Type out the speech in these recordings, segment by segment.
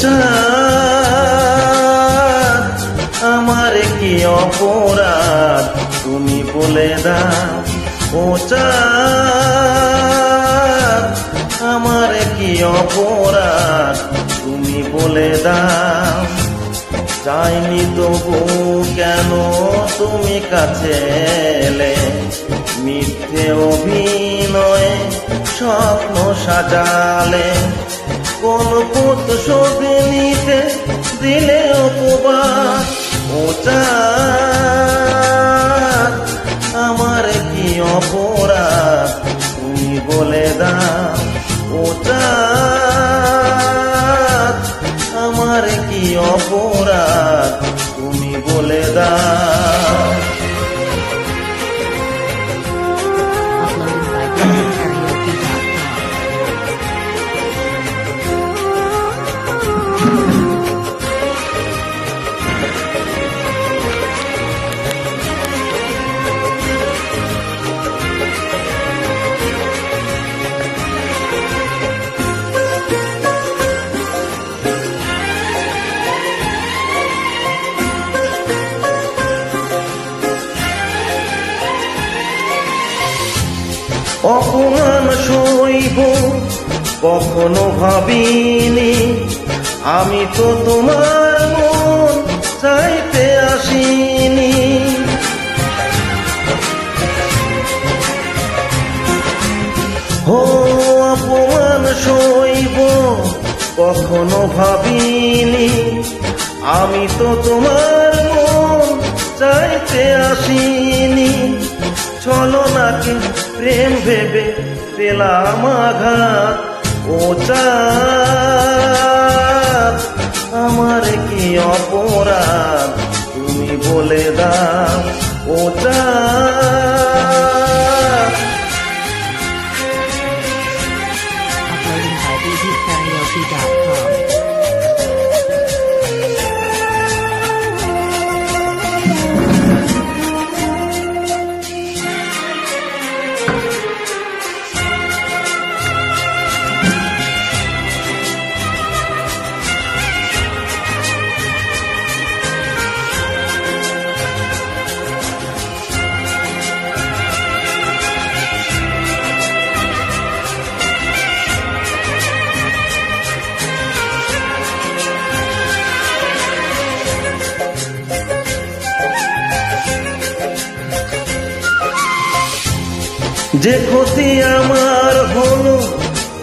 চাঁদ আমার কি অপরাধ তুমি বলে দাও। ও চাঁদ আমার কি অপরাধ তুমি বলে দাও। চাইনি তবু কেন তুমি কাছে এলে, মিথ্যে অভিনয়ে স্বপ্ন সাজালে। কোন প্রতিশোধ নিতে দিলে উপবাস। ও চাঁদ আমার কি অপরাধ তুমি বলে দাও। ও চাঁদ আমার কি অপরাধ তুমি বলে দাও। অপমান সইব কখনো ভাবিনি, আমি তো তোমার মন চাইতে আসিনি। হো অপমান সইব কখনো ভাবিনি, আমি তো তোমার মন চাইতে আসিনি। ছলনাকে প্রেম ভেবে পেলাম আঘাত। ও চাঁদ আমার কি অপরাধ তুমি বলে দাও। ও চাঁদ যে ক্ষতি আমার হলো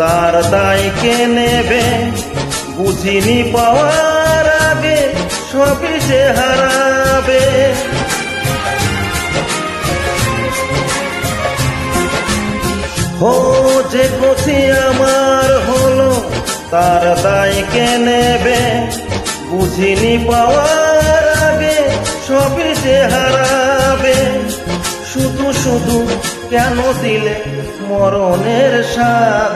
তার দায় কে নেবে। বুঝিনি পাওয়ার আগে সবই যে হারাবে। হো যে ক্ষতি আমার হলো তার দায় কে নেবে। বুঝিনি পাওয়ার আগে সবই যে হারাবে। শুধু শুধু কেন দিলে মরণের স্বাদ।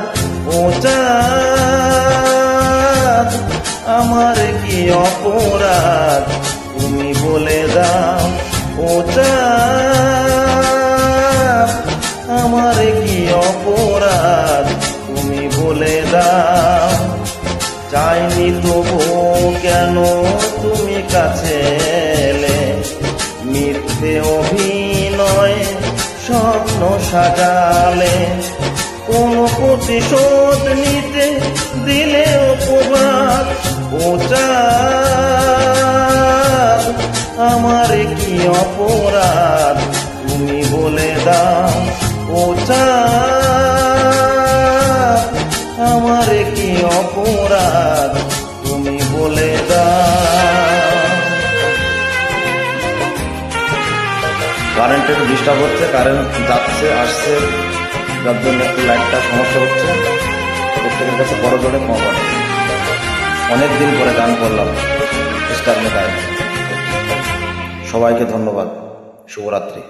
ও চাঁদ আমার কি অপরাধ তুমি বলে দাও। ও চাঁদ আমার কি অপরাধ তুমি বলে দাও। চাইনি তবু কেন তুমি কাছে এলে, মিথ্যে অভিনয়ে স্বপ্ন সাজালে। কোন প্রতিশোধ নিতে দিলে উপবাস। ও চাঁদ আমার কি অপরাধ তুমি বলে দাও। ও চাঁদ আমার কি অপরাধ তুমি বলে দাও। কারেন্টের ডিস্টার্ব হচ্ছে, কারেন্ট যাচ্ছে আসছে, যার জন্য একটু লাইটটা সমস্যা হচ্ছে। প্রত্যেকের কাছে বড় জোরে ক্ষমা করে। অনেকদিন পরে গান করলাম ডিস্টার্ব নেই। সবাইকে ধন্যবাদ। শুভরাত্রি।